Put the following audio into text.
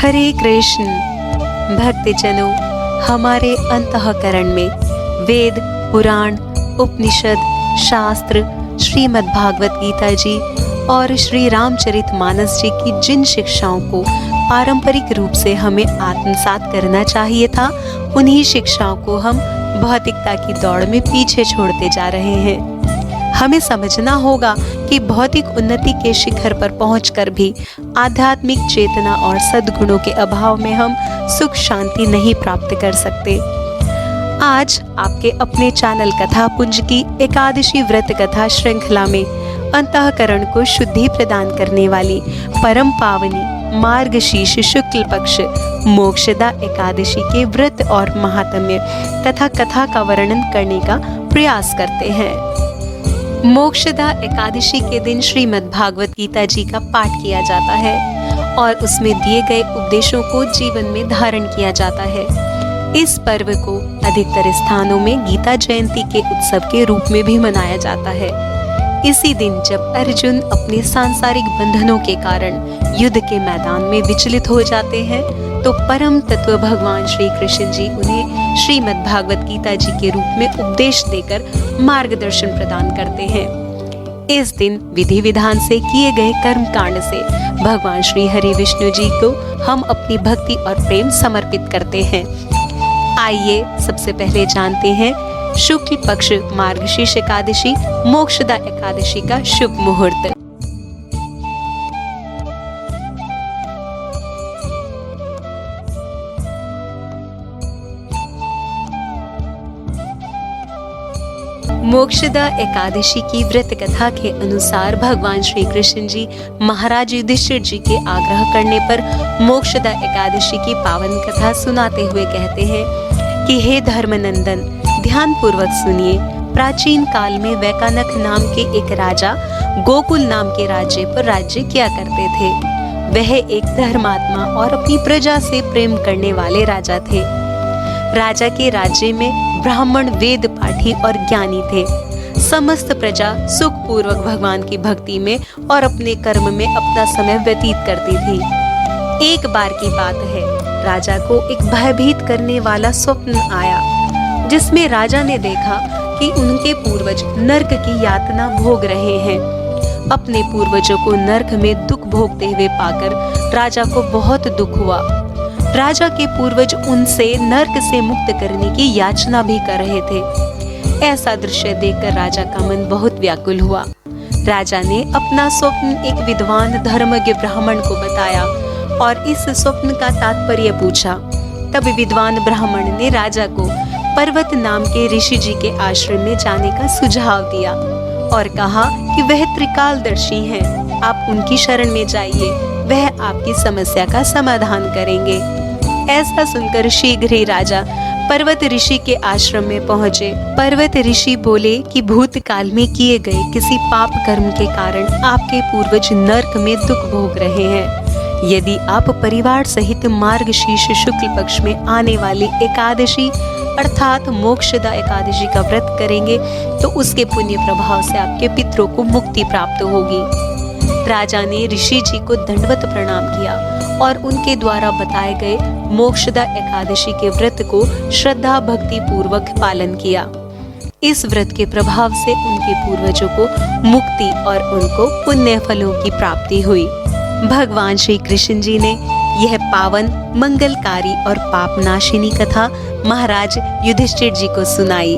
हरे कृष्ण। भक्तजनों, हमारे अंतःकरण में वेद, पुराण, उपनिषद, शास्त्र, श्रीमद् भागवत गीता जी और श्री रामचरितमानस जी की जिन शिक्षाओं को पारंपरिक रूप से हमें आत्मसात करना चाहिए था, उन्हीं शिक्षाओं को हम भौतिकता की दौड़ में पीछे छोड़ते जा रहे हैं। हमें समझना होगा कि भौतिक उन्नति के शिखर पर पहुंचकर भी आध्यात्मिक चेतना और सद्गुणों के अभाव में हम सुख शांति नहीं प्राप्त कर सकते। आज आपके अपने चैनल कथा पुंज की एकादशी व्रत कथा श्रृंखला में अंतःकरण को शुद्धि प्रदान करने वाली परम पावनी मार्गशीर्ष शुक्ल पक्ष मोक्षदा एकादशी के व्रत और महात्म्य तथा कथा का वर्णन करने का प्रयास करते हैं। मोक्षदा एकादशी के दिन श्रीमद् भागवत गीता जी का पाठ किया जाता है और उसमें दिए गए उपदेशों को जीवन में धारण किया जाता है। इस पर्व को अधिकतर स्थानों में गीता जयंती के उत्सव के रूप में भी मनाया जाता है। इसी दिन जब अर्जुन अपने सांसारिक बंधनों के कारण युद्ध के मैदान में विचलित हो जाते हैं, तो परम तत्व भगवान श्री कृष्ण जी उन्हें श्रीमद् भागवत गीता जी के रूप में उपदेश देकर मार्गदर्शन प्रदान करते हैं। इस दिन विधि विधान से किए गए कर्म कांड से भगवान श्री हरि विष्णु जी को हम अपनी भक्ति और प्रेम समर्पित करते हैं। आइए सबसे पहले जानते हैं शुक्ल पक्ष मार्गशीर्ष एकादशी मोक्षदा एकादशी का शुभ मुहूर्त। मोक्षदा एकादशी की व्रत कथा के अनुसार भगवान श्री कृष्ण जी महाराज युधिष्ठिर जी के आग्रह करने पर मोक्षदा एकादशी की पावन कथा सुनाते हुए कहते हैं कि हे धर्मनंदन, ध्यान पूर्वक सुनिए। प्राचीन काल में वैकानक नाम के एक राजा गोकुल नाम के राज्य पर राज्य किया करते थे। वह एक धर्मात्मा और अपनी प्रजा से प्रेम करने वाले राजा थे। राजा के राज्य में ब्राह्मण वेद पाठी और ज्ञानी थे। समस्त प्रजा सुख पूर्वक भगवान की भक्ति में और अपने कर्म में अपना समय व्यतीत करती थी। एक बार की बात है, राजा को एक भयभीत करने वाला स्वप्न आया, जिसमें राजा ने देखा कि उनके पूर्वज नरक की यातना भोग रहे हैं। अपने पूर्वजों को नरक में दुख भोगते हुए पाकर राजा को बहुत दुख हुआ। राजा के पूर्वज उनसे नरक से मुक्त करने की याचना भी कर रहे थे। ऐसा दृश्य देखकर राजा का मन बहुत व्याकुल हुआ। राजा ने अपना स्वप्न एक विद्वान धर्मज्ञ ब्राह्मण को बताया और इस स्वप्न का तात्पर्य पूछा। तब विद्वान ब्राह्मण ने राजा को पर्वत नाम के ऋषि जी के आश्रम में जाने का सुझाव दिया और कहा कि वह त्रिकालदर्शी हैं, आप उनकी शरण में जाइए, वह आपकी समस्या का समाधान करेंगे। ऐसा सुनकर शीघ्र ही राजा पर्वत ऋषि के आश्रम में पहुंचे। पर्वत ऋषि बोले कि भूतकाल में किए गए किसी पाप कर्म के कारण आपके पूर्वज नरक में दुख भोग रहे हैं। यदि आप परिवार सहित मार्गशीर्ष शुक्ल पक्ष में आने वाली एकादशी अर्थात मोक्षदा एकादशी का व्रत करेंगे, तो उसके पुण्य प्रभाव से आपके पितरों को मुक्ति प्राप्त होगी। राजा ने ऋषि जी को दंडवत प्रणाम किया और उनके द्वारा बताए गए मोक्षदा एकादशी के व्रत को श्रद्धा भक्ति पूर्वक पालन किया। इस व्रत के प्रभाव से उनके पूर्वजों को मुक्ति और उनको पुण्य फलों की प्राप्ति हुई। भगवान श्री कृष्ण जी ने यह पावन मंगलकारी और पापनाशिनी कथा महाराज युधिष्ठिर जी को सुनाई।